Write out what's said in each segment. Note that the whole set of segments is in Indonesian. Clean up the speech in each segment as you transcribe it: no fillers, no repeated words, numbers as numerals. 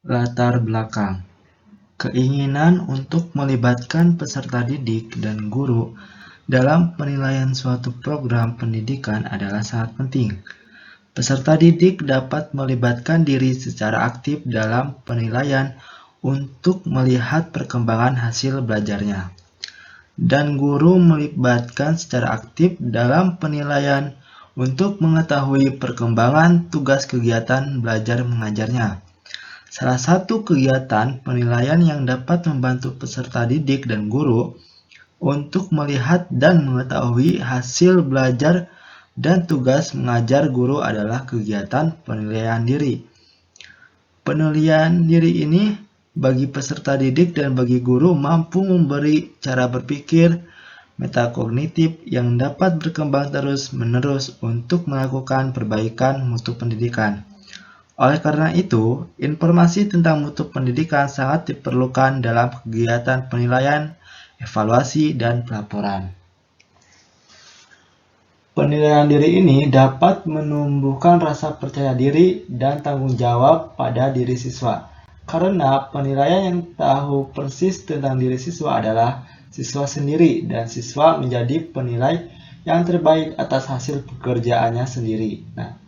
Latar belakang. Keinginan untuk melibatkan peserta didik dan guru dalam penilaian suatu program pendidikan adalah sangat penting. Peserta didik dapat melibatkan diri secara aktif dalam penilaian untuk melihat perkembangan hasil belajarnya, dan guru melibatkan secara aktif dalam penilaian untuk mengetahui perkembangan tugas kegiatan belajar mengajarnya. Salah satu kegiatan penilaian yang dapat membantu peserta didik dan guru untuk melihat dan mengetahui hasil belajar dan tugas mengajar guru adalah kegiatan penilaian diri. Penilaian diri ini bagi peserta didik dan bagi guru mampu memberi cara berpikir metakognitif yang dapat berkembang terus-menerus untuk melakukan perbaikan mutu pendidikan. Oleh karena itu, informasi tentang mutu pendidikan sangat diperlukan dalam kegiatan penilaian, evaluasi, dan pelaporan. Penilaian diri ini dapat menumbuhkan rasa percaya diri dan tanggung jawab pada diri siswa. Karena penilaian yang tahu persis tentang diri siswa adalah siswa sendiri, dan siswa menjadi penilai yang terbaik atas hasil pekerjaannya sendiri. Nah,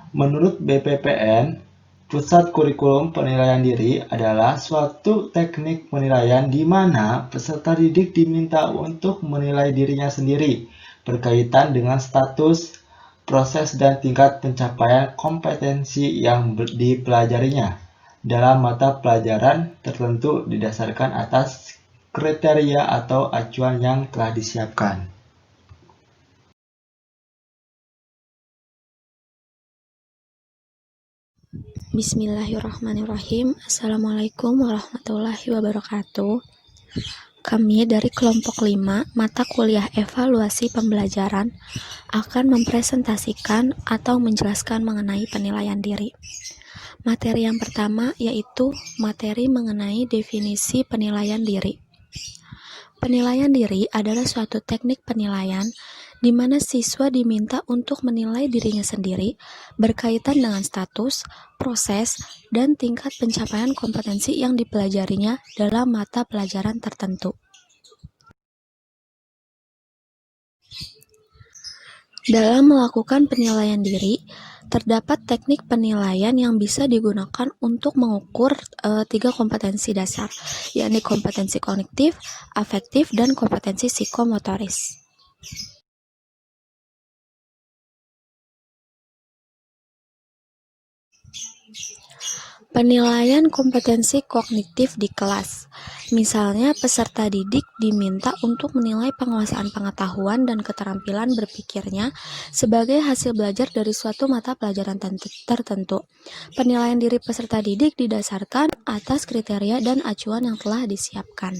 menurut BPPN, Pusat Kurikulum Penilaian Diri adalah suatu teknik penilaian di mana peserta didik diminta untuk menilai dirinya sendiri berkaitan dengan status, proses, dan tingkat pencapaian kompetensi yang dipelajarinya dalam mata pelajaran tertentu didasarkan atas kriteria atau acuan yang telah disiapkan. Bismillahirrahmanirrahim. Assalamualaikum warahmatullahi wabarakatuh. Kami dari kelompok 5 mata kuliah evaluasi pembelajaran akan mempresentasikan atau menjelaskan mengenai penilaian diri. Materi yang pertama yaitu materi mengenai definisi penilaian diri. Penilaian diri adalah suatu teknik penilaian di mana siswa diminta untuk menilai dirinya sendiri berkaitan dengan status, proses, dan tingkat pencapaian kompetensi yang dipelajarinya dalam mata pelajaran tertentu. Dalam melakukan penilaian diri, terdapat teknik penilaian yang bisa digunakan untuk mengukur 3 kompetensi dasar, yakni kompetensi kognitif, afektif, dan kompetensi psikomotoris. Penilaian kompetensi kognitif di kelas. Misalnya, peserta didik diminta untuk menilai penguasaan pengetahuan dan keterampilan berpikirnya sebagai hasil belajar dari suatu mata pelajaran tertentu. Penilaian diri peserta didik didasarkan atas kriteria dan acuan yang telah disiapkan.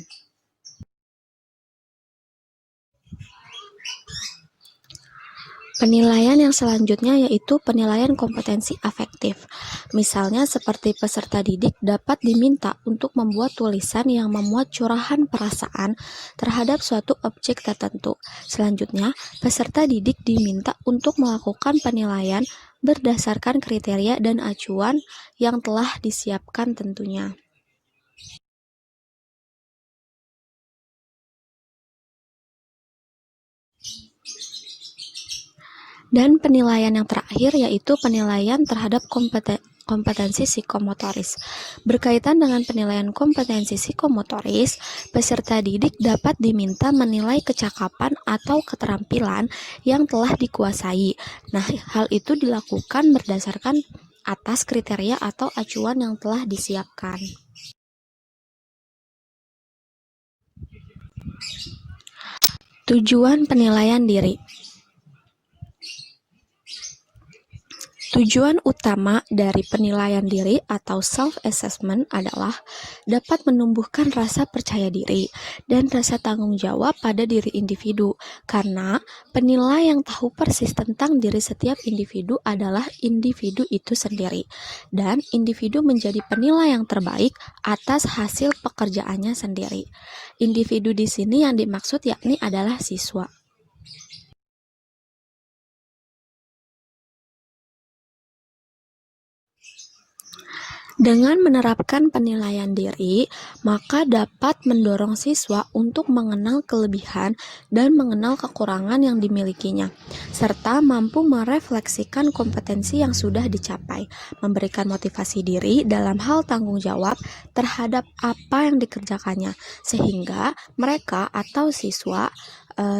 Penilaian yang selanjutnya yaitu penilaian kompetensi afektif. Misalnya seperti peserta didik dapat diminta untuk membuat tulisan yang memuat curahan perasaan terhadap suatu objek tertentu. Selanjutnya, peserta didik diminta untuk melakukan penilaian berdasarkan kriteria dan acuan yang telah disiapkan tentunya. Dan penilaian yang terakhir yaitu penilaian terhadap kompetensi psikomotoris. Berkaitan dengan penilaian kompetensi psikomotoris, peserta didik dapat diminta menilai kecakapan atau keterampilan yang telah dikuasai. Nah, hal itu dilakukan berdasarkan atas kriteria atau acuan yang telah disiapkan. Tujuan penilaian diri. Tujuan utama dari penilaian diri atau self-assessment adalah dapat menumbuhkan rasa percaya diri dan rasa tanggung jawab pada diri individu, karena penilai yang tahu persis tentang diri setiap individu adalah individu itu sendiri, dan individu menjadi penilai yang terbaik atas hasil pekerjaannya sendiri. Individu di sini yang dimaksud yakni adalah siswa. Dengan menerapkan penilaian diri, maka dapat mendorong siswa untuk mengenal kelebihan dan mengenal kekurangan yang dimilikinya, serta mampu merefleksikan kompetensi yang sudah dicapai, memberikan motivasi diri dalam hal tanggung jawab terhadap apa yang dikerjakannya, sehingga mereka atau siswa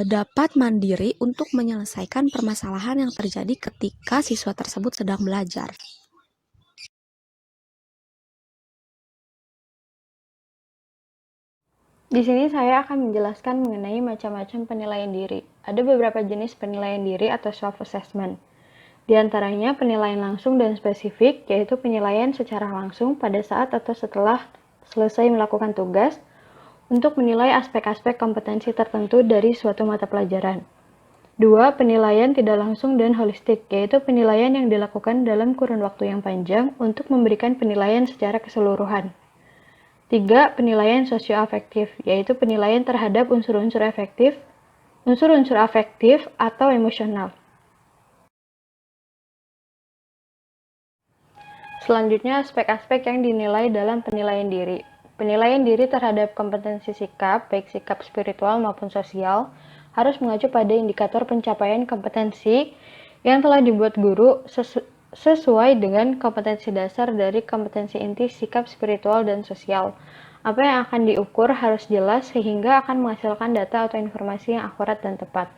dapat mandiri untuk menyelesaikan permasalahan yang terjadi ketika siswa tersebut sedang belajar. Di sini saya akan menjelaskan mengenai macam-macam penilaian diri. Ada beberapa jenis penilaian diri atau self-assessment. Di antaranya penilaian langsung dan spesifik, yaitu penilaian secara langsung pada saat atau setelah selesai melakukan tugas untuk menilai aspek-aspek kompetensi tertentu dari suatu mata pelajaran. 2. Penilaian tidak langsung dan holistik, yaitu penilaian yang dilakukan dalam kurun waktu yang panjang untuk memberikan penilaian secara keseluruhan. 3. Penilaian sosioafektif, yaitu penilaian terhadap unsur-unsur afektif atau emosional. Selanjutnya, aspek-aspek yang dinilai dalam penilaian diri. Penilaian diri terhadap kompetensi sikap, baik sikap spiritual maupun sosial, harus mengacu pada indikator pencapaian kompetensi yang telah dibuat guru sesuai dengan kompetensi dasar dari kompetensi inti sikap spiritual dan sosial. Apa yang akan diukur harus jelas sehingga akan menghasilkan data atau informasi yang akurat dan tepat.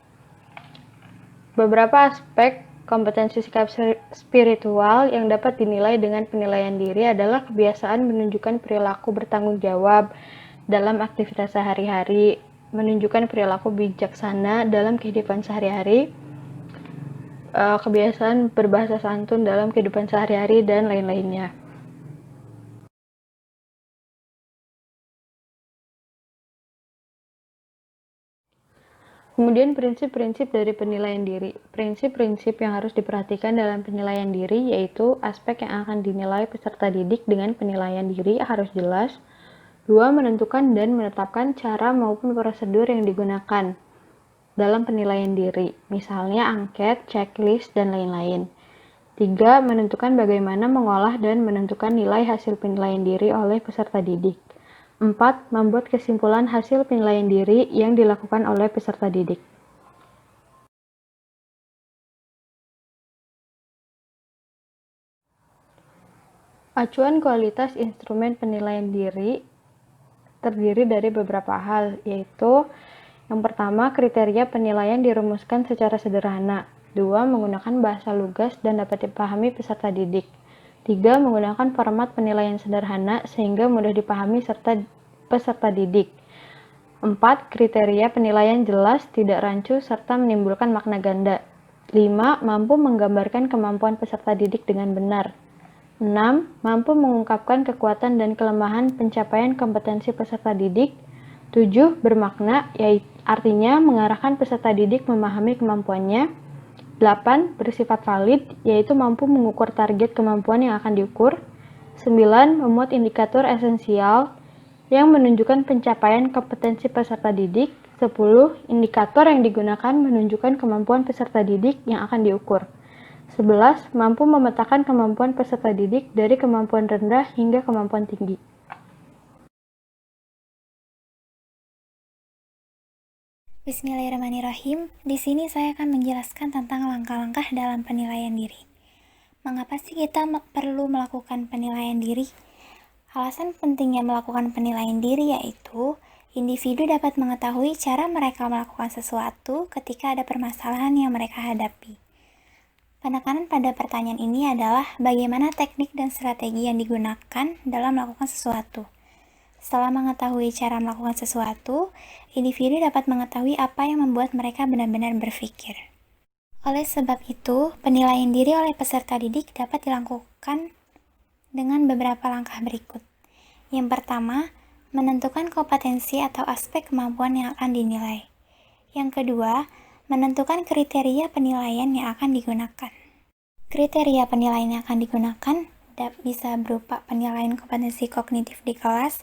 Beberapa aspek kompetensi sikap spiritual yang dapat dinilai dengan penilaian diri adalah kebiasaan menunjukkan perilaku bertanggung jawab dalam aktivitas sehari-hari, menunjukkan perilaku bijaksana dalam kehidupan sehari-hari, kebiasaan berbahasa santun dalam kehidupan sehari-hari, dan lain-lainnya. Kemudian prinsip-prinsip dari penilaian diri. Prinsip-prinsip yang harus diperhatikan dalam penilaian diri yaitu aspek yang akan dinilai peserta didik dengan penilaian diri harus jelas. 2. Menentukan dan menetapkan cara maupun prosedur yang digunakan dalam penilaian diri, misalnya angket, checklist, dan lain-lain. 3. Menentukan bagaimana mengolah dan menentukan nilai hasil penilaian diri oleh peserta didik. 4. Membuat kesimpulan hasil penilaian diri yang dilakukan oleh peserta didik. Acuan kualitas instrumen penilaian diri terdiri dari beberapa hal, yaitu yang pertama, kriteria penilaian dirumuskan secara sederhana. 2. Menggunakan bahasa lugas dan dapat dipahami peserta didik. 3. Menggunakan format penilaian sederhana sehingga mudah dipahami peserta didik. 4. Kriteria penilaian jelas, tidak rancu, serta menimbulkan makna ganda. 5. Mampu menggambarkan kemampuan peserta didik dengan benar. 6. Mampu mengungkapkan kekuatan dan kelemahan pencapaian kompetensi peserta didik. 7. Bermakna, yaitu artinya mengarahkan peserta didik memahami kemampuannya. 8. Bersifat valid, yaitu mampu mengukur target kemampuan yang akan diukur. 9. Memuat indikator esensial yang menunjukkan pencapaian kompetensi peserta didik. 10. Indikator yang digunakan menunjukkan kemampuan peserta didik yang akan diukur. 11. Mampu memetakan kemampuan peserta didik dari kemampuan rendah hingga kemampuan tinggi. Bismillahirrahmanirrahim. Di sini saya akan menjelaskan tentang langkah-langkah dalam penilaian diri. Mengapa sih kita perlu melakukan penilaian diri? Alasan pentingnya melakukan penilaian diri yaitu individu dapat mengetahui cara mereka melakukan sesuatu ketika ada permasalahan yang mereka hadapi. Penekanan pada pertanyaan ini adalah bagaimana teknik dan strategi yang digunakan dalam melakukan sesuatu. Setelah mengetahui cara melakukan sesuatu, individu dapat mengetahui apa yang membuat mereka benar-benar berpikir. Oleh sebab itu, penilaian diri oleh peserta didik dapat dilakukan dengan beberapa langkah berikut. Yang pertama, menentukan kompetensi atau aspek kemampuan yang akan dinilai. Yang kedua, menentukan kriteria penilaian yang akan digunakan. Kriteria penilaian yang akan digunakan bisa berupa penilaian kompetensi kognitif di kelas.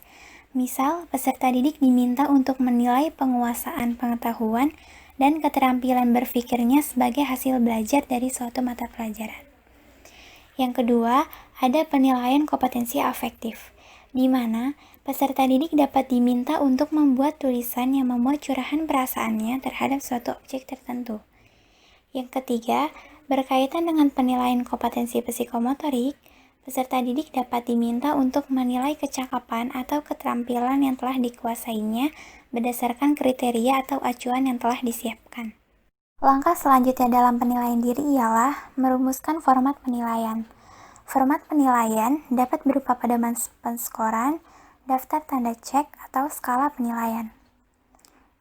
Misal, peserta didik diminta untuk menilai penguasaan pengetahuan dan keterampilan berpikirnya sebagai hasil belajar dari suatu mata pelajaran. Yang kedua, ada penilaian kompetensi afektif, di mana peserta didik dapat diminta untuk membuat tulisan yang memuat curahan perasaannya terhadap suatu objek tertentu. Yang ketiga, berkaitan dengan penilaian kompetensi psikomotorik, peserta didik dapat diminta untuk menilai kecakapan atau keterampilan yang telah dikuasainya berdasarkan kriteria atau acuan yang telah disiapkan. Langkah selanjutnya dalam penilaian diri ialah merumuskan format penilaian. Format penilaian dapat berupa pedoman penskoran, daftar tanda cek, atau skala penilaian.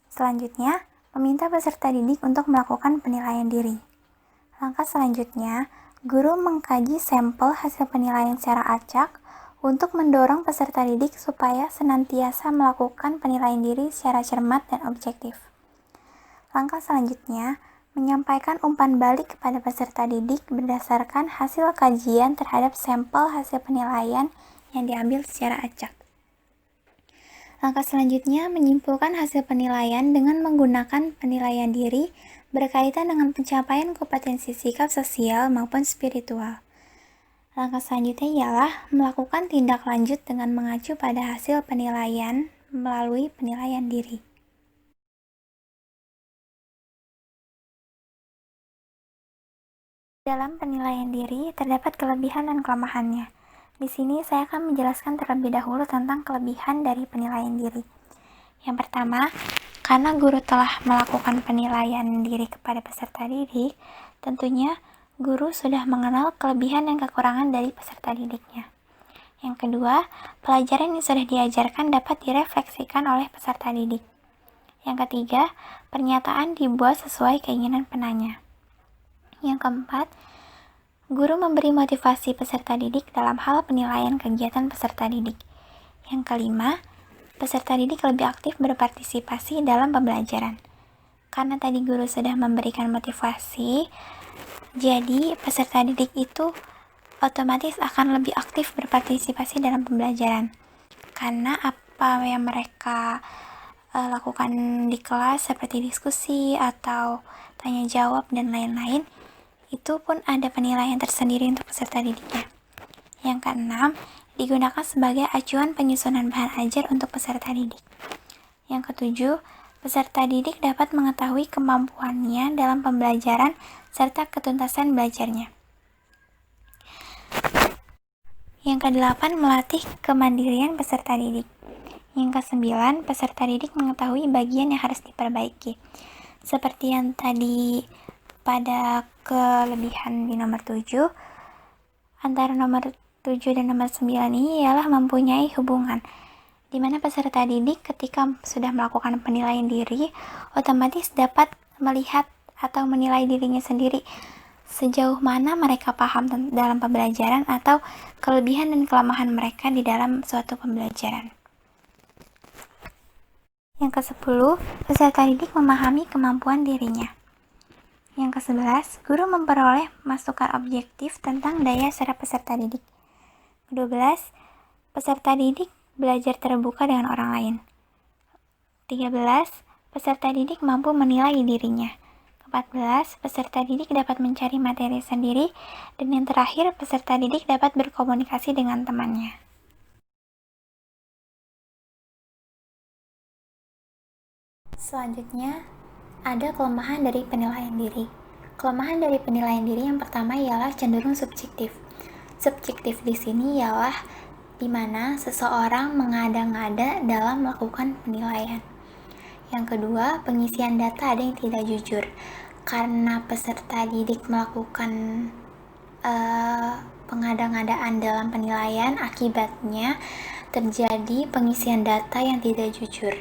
Selanjutnya, meminta peserta didik untuk melakukan penilaian diri. Langkah selanjutnya, guru mengkaji sampel hasil penilaian secara acak untuk mendorong peserta didik supaya senantiasa melakukan penilaian diri secara cermat dan objektif. Langkah selanjutnya, menyampaikan umpan balik kepada peserta didik berdasarkan hasil kajian terhadap sampel hasil penilaian yang diambil secara acak. Langkah selanjutnya, menyimpulkan hasil penilaian dengan menggunakan penilaian diri berkaitan dengan pencapaian kompetensi sikap sosial maupun spiritual. Langkah selanjutnya ialah melakukan tindak lanjut dengan mengacu pada hasil penilaian melalui penilaian diri. Dalam penilaian diri, terdapat kelebihan dan kelemahannya. Di sini saya akan menjelaskan terlebih dahulu tentang kelebihan dari penilaian diri. Yang pertama, karena guru telah melakukan penilaian diri kepada peserta didik, tentunya guru sudah mengenal kelebihan dan kekurangan dari peserta didiknya. Yang kedua, pelajaran yang sudah diajarkan dapat direfleksikan oleh peserta didik. Yang ketiga, pernyataan dibuat sesuai keinginan penanya. Yang keempat, guru memberi motivasi peserta didik dalam hal penilaian kegiatan peserta didik. Yang kelima, peserta didik lebih aktif berpartisipasi dalam pembelajaran. Karena tadi guru sudah memberikan motivasi, jadi peserta didik itu otomatis akan lebih aktif berpartisipasi dalam pembelajaran. Karena apa yang mereka lakukan di kelas seperti diskusi atau tanya jawab dan lain-lain, itu pun ada penilaian tersendiri untuk peserta didiknya. Yang keenam, digunakan sebagai acuan penyusunan bahan ajar untuk peserta didik. Yang ketujuh, peserta didik dapat mengetahui kemampuannya dalam pembelajaran serta ketuntasan belajarnya. Yang kedelapan, melatih kemandirian peserta didik. Yang kesembilan, peserta didik mengetahui bagian yang harus diperbaiki. Seperti yang tadi pada kelebihan di nomor 7, antara nomor 7 dan nomor 9 ini ialah mempunyai hubungan, di mana peserta didik ketika sudah melakukan penilaian diri, otomatis dapat melihat atau menilai dirinya sendiri sejauh mana mereka paham dalam pembelajaran atau kelebihan dan kelemahan mereka di dalam suatu pembelajaran. Yang ke-10, peserta didik memahami kemampuan dirinya. Yang ke-11, guru memperoleh masukan objektif tentang daya serap peserta didik. Ke-12, peserta didik belajar terbuka dengan orang lain. 13, peserta didik mampu menilai dirinya. Ke-14, peserta didik dapat mencari materi sendiri. Dan yang terakhir, peserta didik dapat berkomunikasi dengan temannya. Selanjutnya, ada kelemahan dari penilaian diri. Kelemahan dari penilaian diri yang pertama ialah cenderung subjektif. Subjektif di sini ialah di mana seseorang mengada-ngada dalam melakukan penilaian. Yang kedua, pengisian data ada yang tidak jujur. Karena peserta didik melakukan pengada-ngadaan dalam penilaian, akibatnya terjadi pengisian data yang tidak jujur.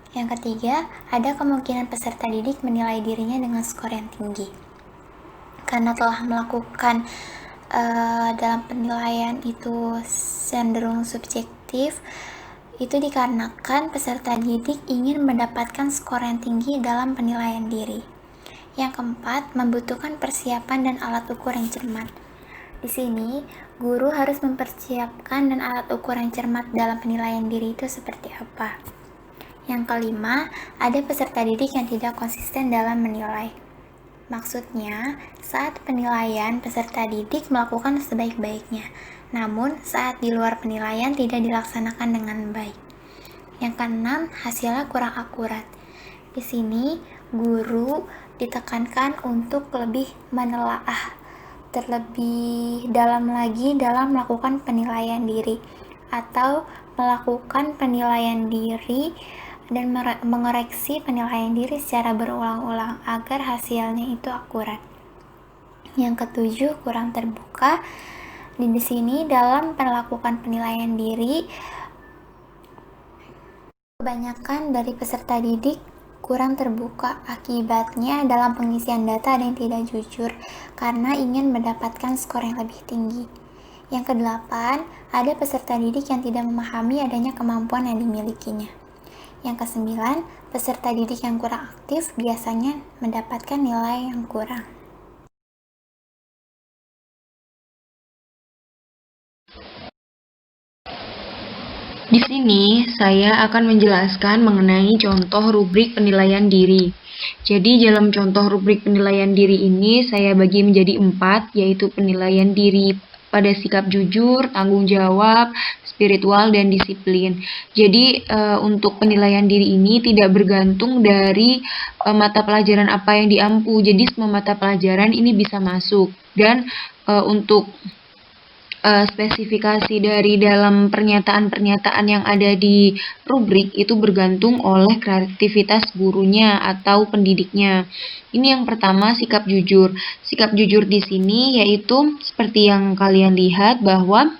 Yang ketiga, ada kemungkinan peserta didik menilai dirinya dengan skor yang tinggi. Karena telah melakukan dalam penilaian itu cenderung subjektif, itu dikarenakan peserta didik ingin mendapatkan skor yang tinggi dalam penilaian diri. Yang keempat, membutuhkan persiapan dan alat ukur yang cermat. Di sini, guru harus mempersiapkan dan alat ukur yang cermat dalam penilaian diri itu seperti apa. Yang kelima, ada peserta didik yang tidak konsisten dalam menilai. Maksudnya, saat penilaian peserta didik melakukan sebaik-baiknya, namun saat di luar penilaian tidak dilaksanakan dengan baik. Yang keenam, hasilnya kurang akurat. Di sini, guru ditekankan untuk lebih menelaah terlebih dalam lagi dalam melakukan penilaian diri atau melakukan penilaian diri dan mengoreksi penilaian diri secara berulang-ulang agar hasilnya itu akurat. Yang ketujuh, kurang terbuka. Di sini dalam melakukan penilaian diri, kebanyakan dari peserta didik kurang terbuka. Akibatnya dalam pengisian data ada yang tidak jujur karena ingin mendapatkan skor yang lebih tinggi. Yang kedelapan, ada peserta didik yang tidak memahami adanya kemampuan yang dimilikinya. Yang kesembilan, peserta didik yang kurang aktif biasanya mendapatkan nilai yang kurang. Di sini, saya akan menjelaskan mengenai contoh rubrik penilaian diri. Jadi, dalam contoh rubrik penilaian diri ini, saya bagi menjadi 4, yaitu penilaian diri pada sikap jujur, tanggung jawab, spiritual, dan disiplin. Jadi, untuk penilaian diri ini tidak bergantung dari mata pelajaran apa yang diampu. Jadi, semua mata pelajaran ini bisa masuk. Dan untuk spesifikasi dari dalam pernyataan-pernyataan yang ada di rubrik itu bergantung oleh kreativitas gurunya atau pendidiknya. Ini yang pertama, sikap jujur. Sikap jujur di sini yaitu seperti yang kalian lihat bahwa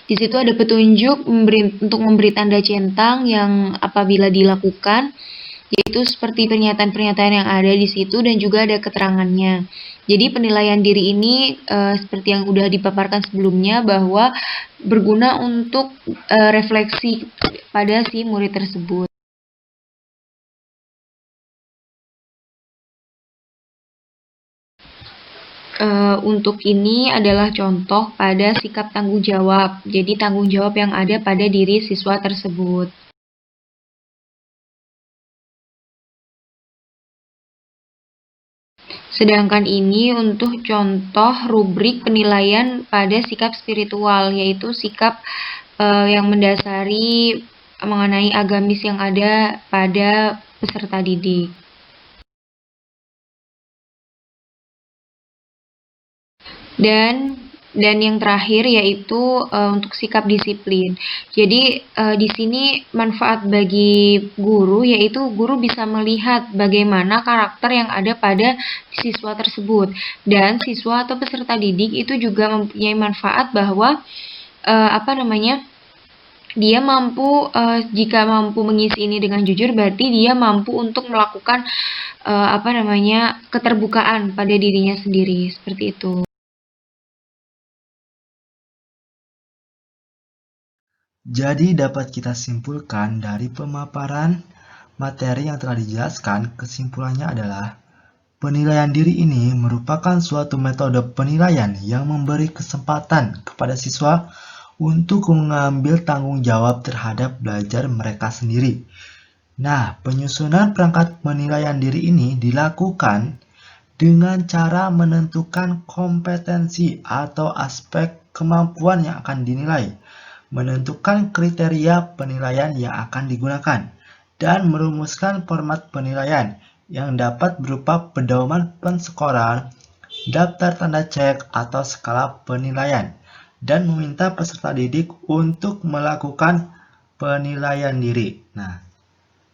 di situ ada petunjuk untuk memberi tanda centang yang apabila dilakukan, yaitu seperti pernyataan-pernyataan yang ada di situ dan juga ada keterangannya. Jadi penilaian diri ini seperti yang udah dipaparkan sebelumnya bahwa berguna untuk refleksi pada si murid tersebut. Untuk ini adalah contoh pada sikap tanggung jawab. Jadi tanggung jawab yang ada pada diri siswa tersebut. Sedangkan ini untuk contoh rubrik penilaian pada sikap spiritual, yaitu sikap yang mendasari mengenai agamis yang ada pada peserta didik. Dan yang terakhir yaitu untuk sikap disiplin. Jadi di sini manfaat bagi guru yaitu guru bisa melihat bagaimana karakter yang ada pada siswa tersebut, dan siswa atau peserta didik itu juga mempunyai manfaat bahwa dia mampu jika mampu mengisi ini dengan jujur, berarti dia mampu untuk melakukan keterbukaan pada dirinya sendiri, seperti itu. Jadi dapat kita simpulkan dari pemaparan materi yang telah dijelaskan, kesimpulannya adalah penilaian diri ini merupakan suatu metode penilaian yang memberi kesempatan kepada siswa untuk mengambil tanggung jawab terhadap belajar mereka sendiri. Nah, penyusunan perangkat penilaian diri ini dilakukan dengan cara menentukan kompetensi atau aspek kemampuan yang akan dinilai, menentukan kriteria penilaian yang akan digunakan, dan merumuskan format penilaian yang dapat berupa pedoman penskoran, daftar tanda cek, atau skala penilaian, dan meminta peserta didik untuk melakukan penilaian diri. Nah,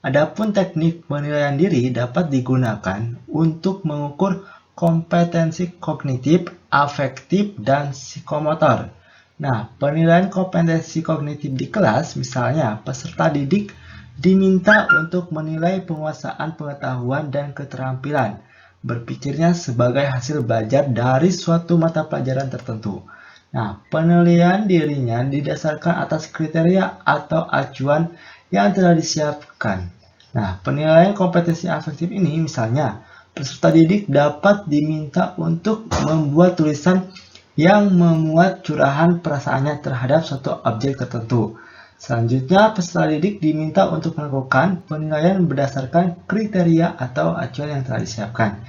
adapun teknik penilaian diri dapat digunakan untuk mengukur kompetensi kognitif, afektif, dan psikomotor. Nah, penilaian kompetensi kognitif di kelas, misalnya peserta didik diminta untuk menilai penguasaan pengetahuan dan keterampilan berpikirnya sebagai hasil belajar dari suatu mata pelajaran tertentu. Nah, penilaian dirinya didasarkan atas kriteria atau acuan yang telah disiapkan. Nah, penilaian kompetensi afektif ini misalnya peserta didik dapat diminta untuk membuat tulisan yang memuat curahan perasaannya terhadap suatu objek tertentu. Selanjutnya, peserta didik diminta untuk melakukan penilaian berdasarkan kriteria atau acuan yang telah disiapkan.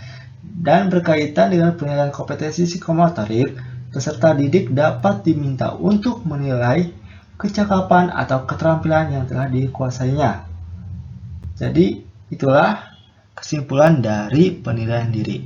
Dan berkaitan dengan penilaian kompetensi psikomotorik, peserta didik dapat diminta untuk menilai kecakapan atau keterampilan yang telah dikuasainya. Jadi, itulah kesimpulan dari penilaian diri.